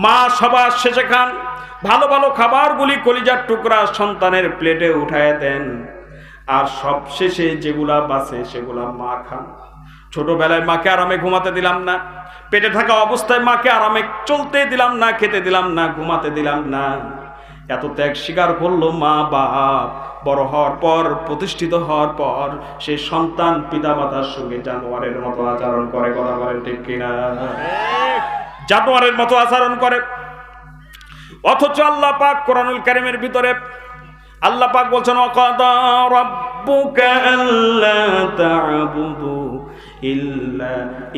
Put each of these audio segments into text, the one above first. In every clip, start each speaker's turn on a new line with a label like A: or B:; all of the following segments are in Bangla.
A: মা সবার শেষে খান। ভালো ভালো খাবারগুলি কলিজার টুকরা সন্তানের প্লেটে উঠায় দেন, আর সব শেষে যেগুলা বাঁচে সেগুলা মা খান। ছোটবেলায় মাকে আরামে ঘুমাতে দিলাম না, পেটে থাকা অবস্থায় মাকে আরামে চলতে দিলাম না, খেতে দিলাম না, ঘুমাতে দিলাম না। এত ত্যাগ স্বীকার করলো মা বাপ। বড় হওয়ার পর, প্রতিষ্ঠিত হওয়ার পর সেই সন্তান পিতা মাতার সঙ্গে জানোয়ারের মতো আচরণ করে। কথা বলেন ঠিক কিনা? জানোয়ারের মতো আচরণ করে। অথচ আল্লাহ পাক কোরআনুল কারীমের ভিতরে আল্লাহ পাক বলছেন, ওয়াকাদা রাব্বুকা আল্লা তা'বুদু ইল্লা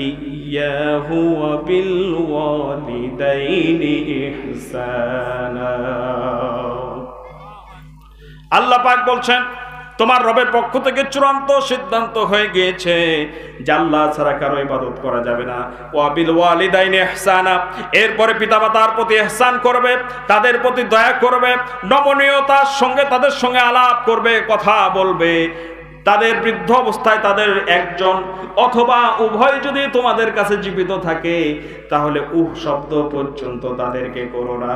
A: ইয়্যাহু ওয়া বিল ওয়ালিদাইনি ইহসানা। আল্লাহ পাক বলছেন, তোমার রবের পক্ষ থেকে চূড়ান্ত সিদ্ধান্ত হয়ে গিয়েছে যে আল্লাহ ছাড়া কারো ইবাদত করা যাবে না। ওয়া বিল ওয়ালিদাইনি ইহসানা, এরপরে পিতামাতার প্রতি ইহসান করবে, তাদের প্রতি দয়া করবে, নমনীয়তার সঙ্গে তাদের সঙ্গে আলাপ করবে, কথা বলবে। তাদের বৃদ্ধ অবস্থায় তাদের একজন অথবা উভয় যদি তোমাদের কাছে জীবিত থাকে, তাহলে শব্দ পর্যন্ত তাদেরকে করো না।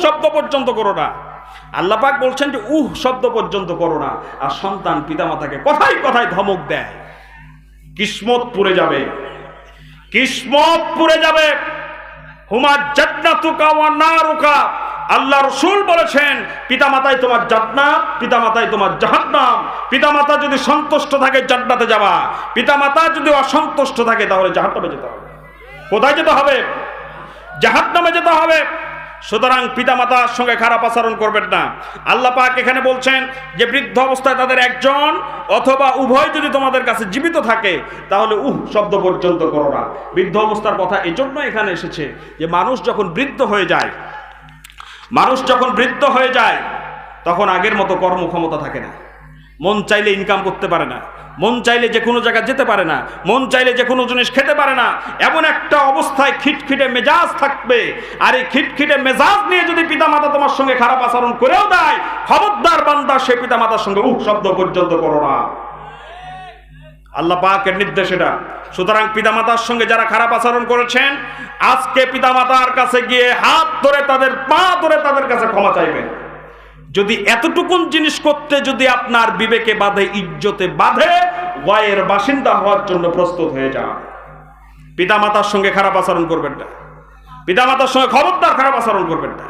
A: শব্দ পর্যন্ত করো না। আল্লাহ পাক বলছেন যে শব্দ পর্যন্ত করো না। আর সন্তান পিতামাতাকে কথায় কথায় ধমক দেয়, কিসমত পুড়ে যাবে, কিসমত পুড়ে যাবে। হুমা জান্নাতুকা ওয়া নারুকা। আল্লাহ রাসূল বলেছেন, পিতামাতাই তোমার জান্নাত, পিতামাতাই তোমার জাহান্নাম। পিতামাতা যদি সন্তুষ্ট থাকে জান্নাতে যাবা, পিতামাতা যদি অসন্তুষ্ট থাকে তাহলে জাহান্নামে যেতে হবে। কোথায় যেতে হবে? জাহান্নামে যেতে হবে। সুতরাং পিতামাতার সঙ্গে খারাপ আচরণ করবেন না। আল্লাহ পাক এখানে বলছেন যে বৃদ্ধ অবস্থায় তাদের একজন অথবা উভয় যদি তোমাদের কাছে জীবিত থাকে, তাহলে শব্দ পর্যন্ত করো না। বৃদ্ধ অবস্থার কথা এজন্য এখানে এসেছে যে মানুষ যখন বৃদ্ধ হয়ে যায়, তখন আগের মতো কর্মক্ষমতা থাকে না। মন চাইলে ইনকাম করতে পারে না, মন চাইলে যে কোনো জায়গায় যেতে পারে না, মন চাইলে যে কোনো জিনিস খেতে পারে না। এমন একটা অবস্থায় খিটখিটে মেজাজ থাকবে। আর এই খিটখিটে মেজাজ নিয়ে যদি পিতামাতা তোমার সঙ্গে খারাপ আচরণ করেও দেয়, খবরদার বান্দা সে পিতামাতার সঙ্গে শব্দ পর্যন্ত করো না। আল্লাহ পাকের নির্দেশ এটা। সুতরাং পিতামাতার সঙ্গে যারা খারাপ আচরণ করেছেন, আজকে পিতামাতার কাছে গিয়ে হাত ধরে, তাদের পা ধরে তাদের কাছে ক্ষমা চাইবেন। যদি এতটুকুন জিনিস করতে যদি আপনার বিবেকে বাঁধে, ইজ্জতে বাঁধে, ওয়াইয়ের বাসিন্দা হওয়ার জন্য প্রস্তুত হয়ে যান। পিতামাতার সঙ্গে খারাপ আচরণ করবেন না, পিতামাতার সঙ্গে খবরদার খারাপ আচরণ করবেন না।